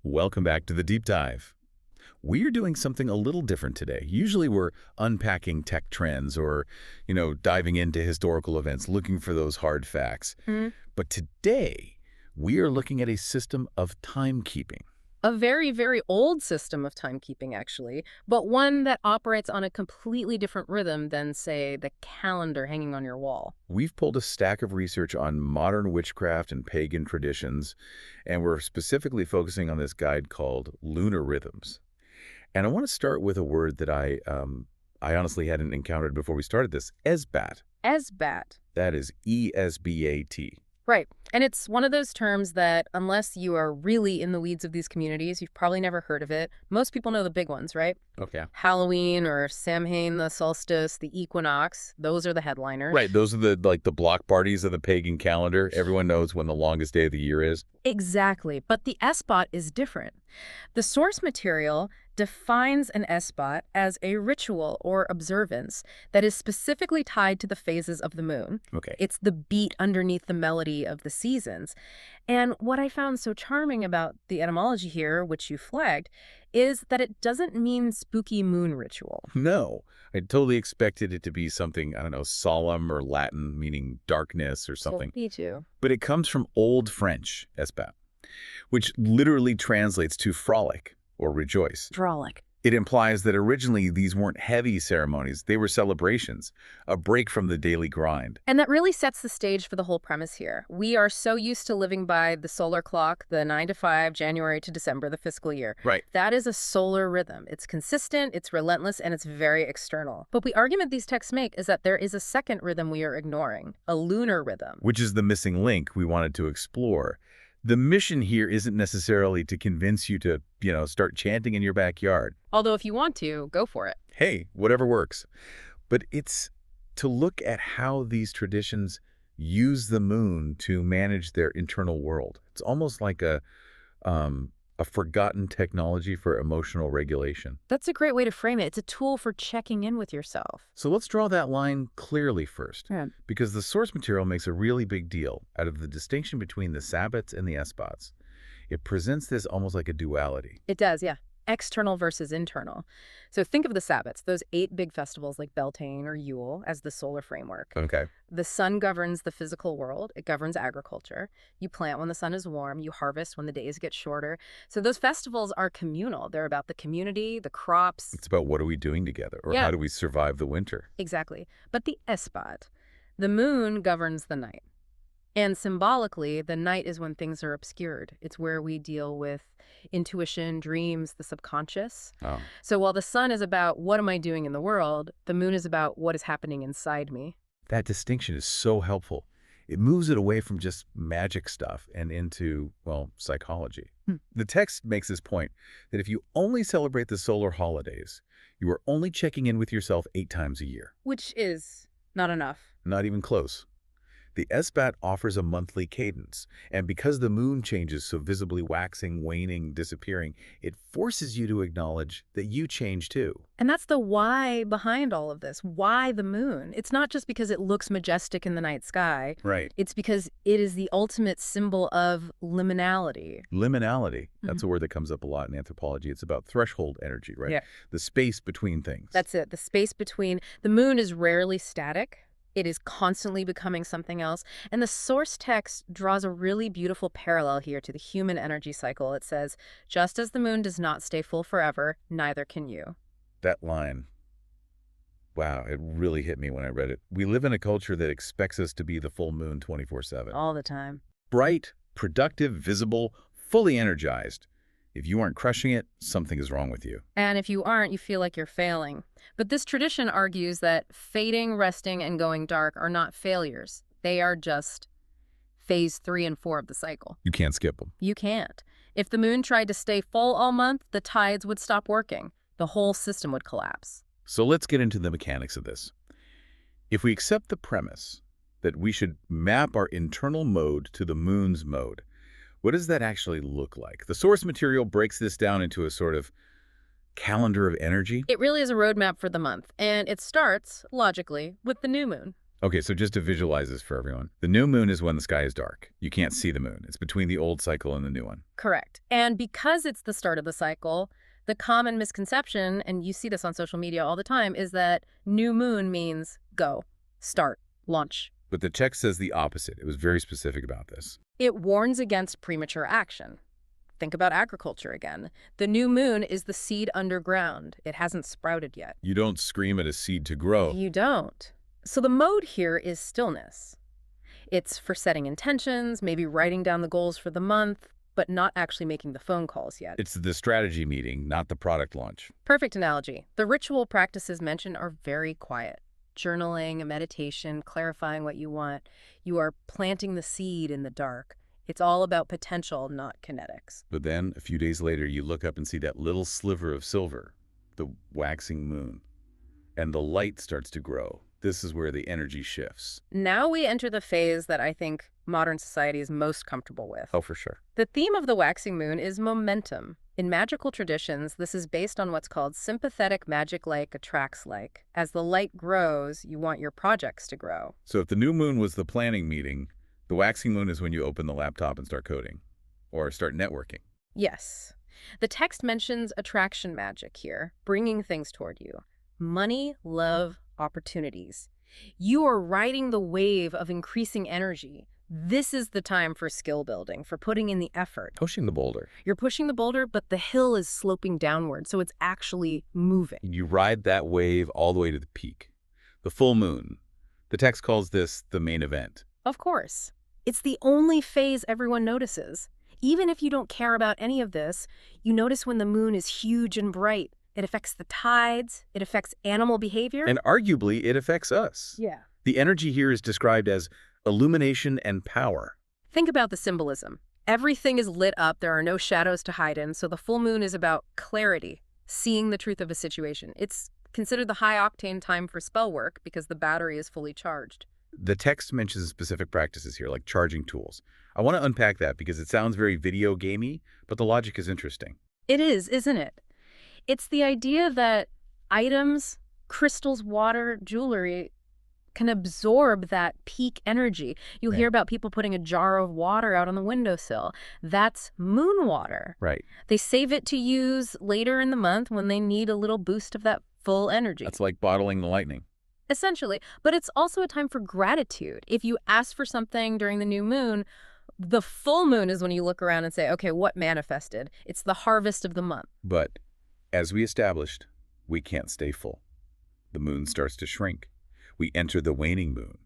Welcome back to the Deep Dive. We're doing something a little different today. Usually we're unpacking tech trends or, diving into historical events, looking for those hard facts. Mhm. But today, we are looking at a system of timekeeping. A very, very old system of timekeeping, actually, but one that operates on a completely different rhythm than, say, the calendar hanging on your wall. We've pulled a stack of research on modern witchcraft and pagan traditions, and we're specifically focusing on this guide called Lunar Rhythms. And I want to start with a word that I honestly hadn't encountered before we started this, Esbat. Esbat. That is E-S-B-A-T. Right. And it's one of those terms that, unless you are really in the weeds of these communities, you've probably never heard of it. Most people know the big ones, right? Okay. Halloween or Samhain, the solstice, the equinox. Those are the headliners. Right. Those are the block parties of the pagan calendar. Everyone knows when the longest day of the year is. Exactly. But the Esbat is different. The source material defines an Esbat as a ritual or observance that is specifically tied to the phases of the moon. Okay. It's the beat underneath the melody of the seasons. And what I found so charming about the etymology here, which you flagged, is that it doesn't mean spooky moon ritual. No. I totally expected it to be something, I don't know, solemn or Latin, meaning darkness or something. Me too. But it comes from Old French, esbat, which literally translates to frolic or rejoice. Frolic. It implies that originally these weren't heavy ceremonies. They were celebrations, a break from the daily grind. And that really sets the stage for the whole premise here. We are so used to living by the solar clock, the 9 to 5, January to December, the fiscal year. Right. That is a solar rhythm. It's consistent, it's relentless, and it's very external. But the argument these texts make is that there is a second rhythm we are ignoring, a lunar rhythm. Which is the missing link we wanted to explore. The mission here isn't necessarily to convince you to, start chanting in your backyard. Although if you want to, go for it. Hey, whatever works. But it's to look at how these traditions use the moon to manage their internal world. It's almost like a forgotten technology for emotional regulation. That's a great way to frame it. It's a tool for checking in with yourself. So let's draw that line clearly first, Yeah. because the source material makes a really big deal out of the distinction between the Sabbats and the Esbats. It presents this almost like a duality. It does, yeah. External versus internal. So think of the Sabbats, those 8 big festivals like Beltane or Yule, as the solar framework. Okay. The sun governs the physical world. It governs agriculture. You plant when the sun is warm. You harvest when the days get shorter. So those festivals are communal. They're about the community, the crops. It's about what are we doing together, or Yeah. how do we survive the winter? Exactly. But the Esbat, the moon governs the night. And symbolically, the night is when things are obscured. It's where we deal with intuition, dreams, the subconscious. Oh. So while the sun is about what am I doing in the world, the moon is about what is happening inside me. That distinction is so helpful. It moves it away from just magic stuff and into, psychology. The text makes this point that if you only celebrate the solar holidays, you are only checking in with yourself 8 times a year. Which is not enough. Not even close. The Esbat offers a monthly cadence, and because the moon changes so visibly waxing, waning, disappearing, it forces you to acknowledge that you change too. And that's the why behind all of this. Why the moon? It's not just because it looks majestic in the night sky. Right. It's because it is the ultimate symbol of liminality. Liminality. That's a word that comes up a lot in anthropology. It's about threshold energy, right? Yeah. The space between things. That's it. The space between. The moon is rarely static. It is constantly becoming something else. And the source text draws a really beautiful parallel here to the human energy cycle. It says, just as the moon does not stay full forever, neither can you. That line. Wow, it really hit me when I read it. We live in a culture that expects us to be the full moon 24/7. All the time. Bright, productive, visible, fully energized. If you aren't crushing it, something is wrong with you. And if you aren't, you feel like you're failing. But this tradition argues that fading, resting, and going dark are not failures. They are just phase 3 and 4 of the cycle. You can't skip them. You can't. If the moon tried to stay full all month, the tides would stop working. The whole system would collapse. So let's get into the mechanics of this. If we accept the premise that we should map our internal mode to the moon's mode, what does that actually look like? The source material breaks this down into a sort of calendar of energy. It really is a roadmap for the month, and it starts, logically, with the new moon. Okay, so just to visualize this for everyone. The new moon is when the sky is dark. You can't see the moon. It's between the old cycle and the new one. Correct. And because it's the start of the cycle, the common misconception, and you see this on social media all the time, is that new moon means go, start, launch. But the text says the opposite. It was very specific about this. It warns against premature action. Think about agriculture again. The new moon is the seed underground. It hasn't sprouted yet. You don't scream at a seed to grow. You don't. So the mode here is stillness. It's for setting intentions, maybe writing down the goals for the month, but not actually making the phone calls yet. It's the strategy meeting, not the product launch. Perfect analogy. The ritual practices mentioned are very quiet. Journaling, meditation, clarifying what you want. You are planting the seed in the dark. It's all about potential, not kinetics. But then, a few days later, you look up and see that little sliver of silver, the waxing moon, and the light starts to grow. This is where the energy shifts. Now we enter the phase that I think modern society is most comfortable with. Oh, for sure. The theme of the waxing moon is momentum. In magical traditions, this is based on what's called sympathetic magic like attracts like. As the light grows, you want your projects to grow. So if the new moon was the planning meeting, the waxing moon is when you open the laptop and start coding or start networking. Yes. The text mentions attraction magic here, bringing things toward you. Money, love, opportunities. You are riding the wave of increasing energy. This is the time for skill building, for putting in the effort. Pushing the boulder. You're pushing the boulder, but the hill is sloping downward, so it's actually moving. You ride that wave all the way to the peak. The full moon. The text calls this the main event. Of course. It's the only phase everyone notices. Even if you don't care about any of this, you notice when the moon is huge and bright. It affects the tides. It affects animal behavior. And arguably, it affects us. Yeah. The energy here is described as illumination and power. Think about the symbolism. Everything is lit up. There are no shadows to hide in. So the full moon is about clarity, seeing the truth of a situation. It's considered the high-octane time for spell work because the battery is fully charged. The text mentions specific practices here, like charging tools. I want to unpack that because it sounds very video gamey, but the logic is interesting. It is, isn't it? It's the idea that items, crystals, water, jewelry can absorb that peak energy. You'll hear about people putting a jar of water out on the windowsill. That's moon water. Right. They save it to use later in the month when they need a little boost of that full energy. That's like bottling the lightning. Essentially. But it's also a time for gratitude. If you ask for something during the new moon, the full moon is when you look around and say, okay, what manifested? It's the harvest of the month. But as we established, we can't stay full. The moon starts to shrink. We enter the waning moon.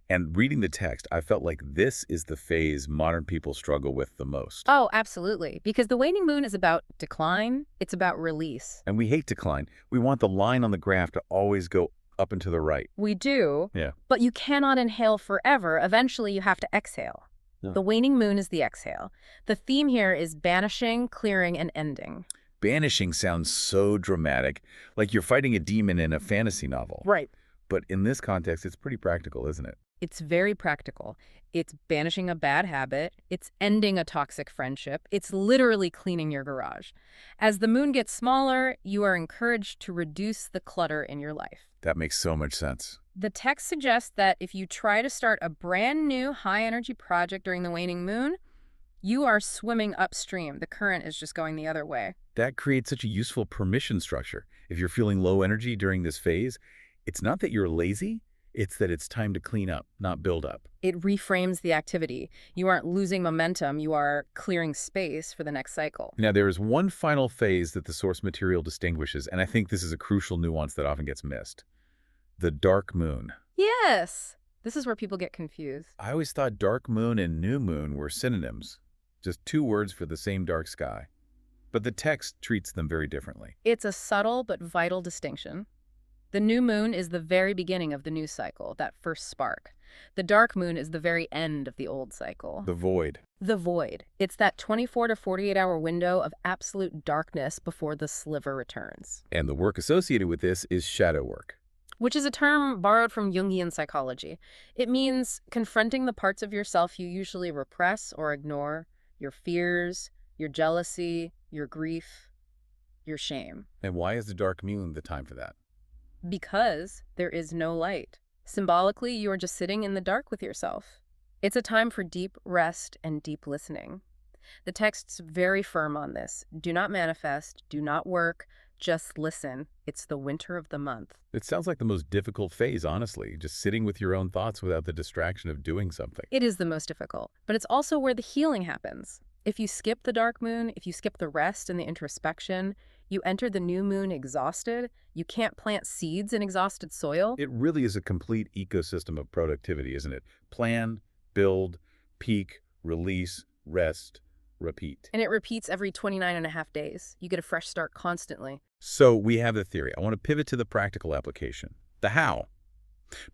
And reading the text, I felt like this is the phase modern people struggle with the most. Oh, absolutely. Because the waning moon is about decline. It's about release. And we hate decline. We want the line on the graph to always go up and to the right. We do. Yeah. But you cannot inhale forever. Eventually, you have to exhale. Yeah. The waning moon is the exhale. The theme here is banishing, clearing, and ending. Banishing sounds so dramatic, like you're fighting a demon in a fantasy novel. Right. But in this context, it's pretty practical, isn't it? It's very practical. It's banishing a bad habit. It's ending a toxic friendship. It's literally cleaning your garage. As the moon gets smaller, you are encouraged to reduce the clutter in your life. That makes so much sense. The text suggests that if you try to start a brand new high-energy project during the waning moon, you are swimming upstream. The current is just going the other way. That creates such a useful permission structure. If you're feeling low energy during this phase, it's not that you're lazy, it's that it's time to clean up, not build up. It reframes the activity. You aren't losing momentum, you are clearing space for the next cycle. Now, there is one final phase that the source material distinguishes, and I think this is a crucial nuance that often gets missed. The dark moon. Yes! This is where people get confused. I always thought dark moon and new moon were synonyms, just two words for the same dark sky. But the text treats them very differently. It's a subtle but vital distinction. The new moon is the very beginning of the new cycle, that first spark. The dark moon is the very end of the old cycle. The void. The void. It's that 24 to 48-hour window of absolute darkness before the sliver returns. And the work associated with this is shadow work. Which is a term borrowed from Jungian psychology. It means confronting the parts of yourself you usually repress or ignore, your fears, your jealousy, your grief, your shame. And why is the dark moon the time for that? Because there is no light. Symbolically, you are just sitting in the dark with yourself. It's a time for deep rest and deep listening. The text's very firm on this. Do not manifest, do not work, just listen. It's the winter of the month. It sounds like the most difficult phase, honestly, just sitting with your own thoughts without the distraction of doing something. It is the most difficult, but it's also where the healing happens. If you skip the dark moon, if you skip the rest and the introspection, you enter the new moon exhausted. You can't plant seeds in exhausted soil. It really is a complete ecosystem of productivity, isn't it? Plan, build, peak, release, rest, repeat. And it repeats every 29 and a half days. You get a fresh start constantly. So we have the theory. I want to pivot to the practical application. The how.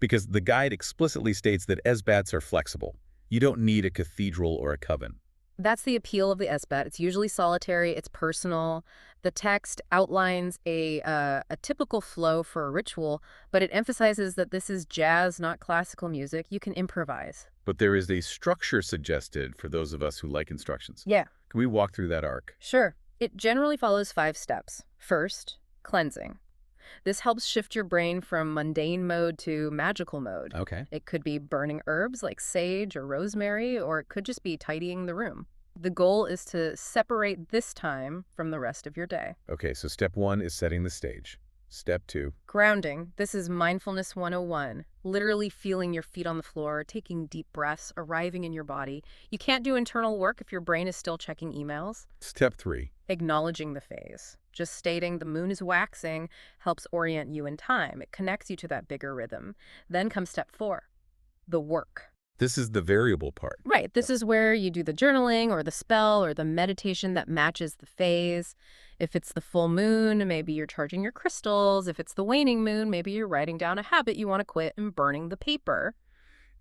Because the guide explicitly states that Esbats are flexible. You don't need a cathedral or a coven. That's the appeal of the Esbat. It's usually solitary, it's personal. The text outlines a typical flow for a ritual, but it emphasizes that this is jazz, not classical music. You can improvise. But there is a structure suggested for those of us who like instructions. Yeah. Can we walk through that arc? Sure. It generally follows 5 steps. First, cleansing. This helps shift your brain from mundane mode to magical mode. Okay. It could be burning herbs like sage or rosemary, or it could just be tidying the room. The goal is to separate this time from the rest of your day. Okay, so step 1 is setting the stage. Step 2. Grounding. This is mindfulness 101. Literally feeling your feet on the floor, taking deep breaths, arriving in your body. You can't do internal work if your brain is still checking emails. Step 3. Acknowledging the phase. Just stating the moon is waxing helps orient you in time. It connects you to that bigger rhythm. Then comes step 4, the work. This is the variable part. Right. This is where you do the journaling or the spell or the meditation that matches the phase. If it's the full moon, maybe you're charging your crystals. If it's the waning moon, maybe you're writing down a habit you want to quit and burning the paper.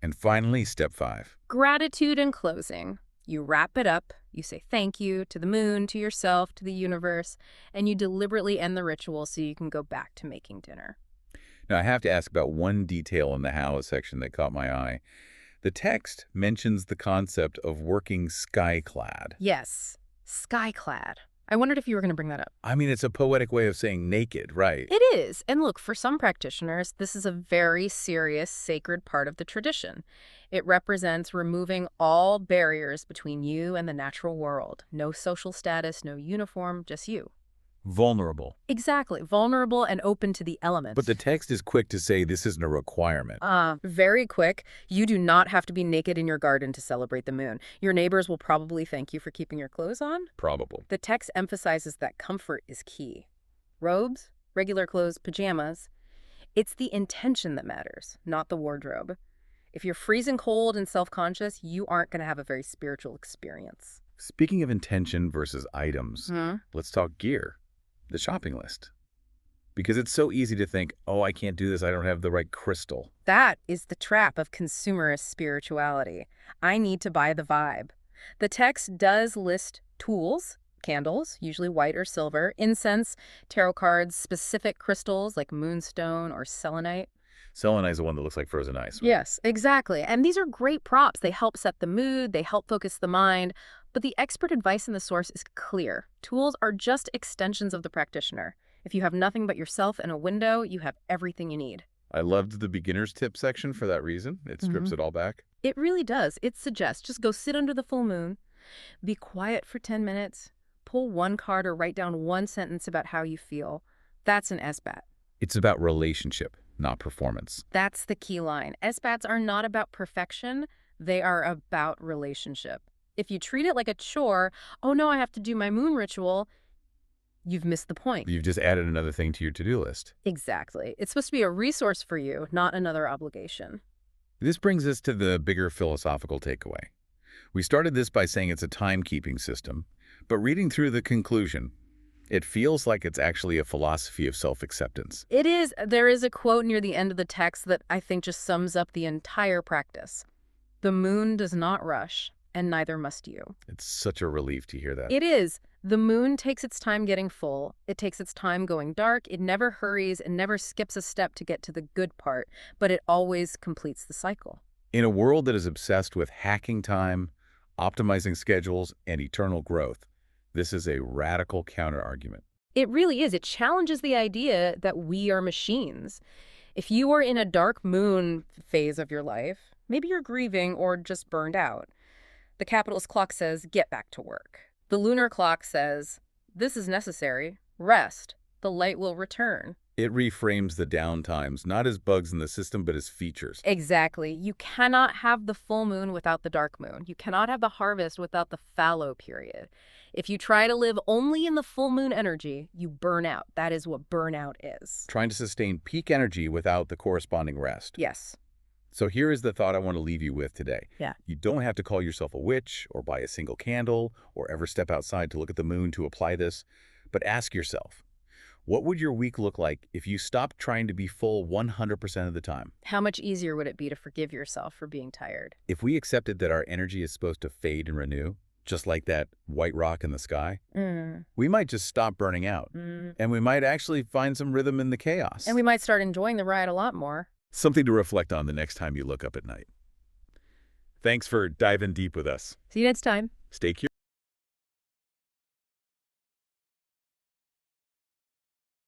And finally, step 5. Gratitude and closing. You wrap it up, you say thank you to the moon, to yourself, to the universe, and you deliberately end the ritual so you can go back to making dinner. Now, I have to ask about one detail in the how section that caught my eye. The text mentions the concept of working sky-clad. Yes, sky-clad. I wondered if you were going to bring that up. I mean, it's a poetic way of saying naked, right? It is. And look, for some practitioners, this is a very serious, sacred part of the tradition. It represents removing all barriers between you and the natural world. No social status, no uniform, just you. Vulnerable. Exactly. Vulnerable and open to the elements. But the text is quick to say this isn't a requirement. Very quick. You do not have to be naked in your garden to celebrate the moon. Your neighbors will probably thank you for keeping your clothes on. Probable. The text emphasizes that comfort is key. Robes, regular clothes, pajamas. It's the intention that matters, not the wardrobe. If you're freezing cold and self-conscious, you aren't going to have a very spiritual experience. Speaking of intention versus items, let's talk gear. The shopping list. Because it's so easy to think, oh, I can't do this, I don't have the right crystal. That is the trap of consumerist spirituality. I need to buy the vibe. The text does list tools, candles, usually white or silver, incense, tarot cards, specific crystals like moonstone or selenite. Selenite is the one that looks like frozen ice. Right? Yes, exactly. And these are great props. They help set the mood, they help focus the mind. But the expert advice in the source is clear. Tools are just extensions of the practitioner. If you have nothing but yourself and a window, you have everything you need. I loved the beginner's tip section for that reason. It strips it all back. It really does. It suggests just go sit under the full moon, be quiet for 10 minutes, pull one card or write down one sentence about how you feel. That's an Esbat. It's about relationship, not performance. That's the key line. Esbats are not about perfection. They are about relationship. If you treat it like a chore, oh no, I have to do my moon ritual, you've missed the point. You've just added another thing to your to-do list. Exactly. It's supposed to be a resource for you, not another obligation. This brings us to the bigger philosophical takeaway. We started this by saying it's a timekeeping system, but reading through the conclusion, it feels like it's actually a philosophy of self-acceptance. It is. There is a quote near the end of the text that I think just sums up the entire practice. The moon does not rush, and neither must you. It's such a relief to hear that. It is. The moon takes its time getting full. It takes its time going dark. It never hurries and never skips a step to get to the good part, but it always completes the cycle. In a world that is obsessed with hacking time, optimizing schedules, and eternal growth, this is a radical counter-argument. It really is. It challenges the idea that we are machines. If you are in a dark moon phase of your life, maybe you're grieving or just burned out. The capitalist clock says, get back to work. The lunar clock says, this is necessary. Rest. The light will return. It reframes the downtimes, not as bugs in the system, but as features. Exactly. You cannot have the full moon without the dark moon. You cannot have the harvest without the fallow period. If you try to live only in the full moon energy, you burn out. That is what burnout is. Trying to sustain peak energy without the corresponding rest. Yes. So here is the thought I want to leave you with today. Yeah. You don't have to call yourself a witch or buy a single candle or ever step outside to look at the moon to apply this, but ask yourself, what would your week look like if you stopped trying to be full 100% of the time? How much easier would it be to forgive yourself for being tired? If we accepted that our energy is supposed to fade and renew, just like that white rock in the sky, we might just stop burning out. And we might actually find some rhythm in the chaos. And we might start enjoying the ride a lot more. Something to reflect on the next time you look up at night. Thanks for diving deep with us. See you next time. Stay curious.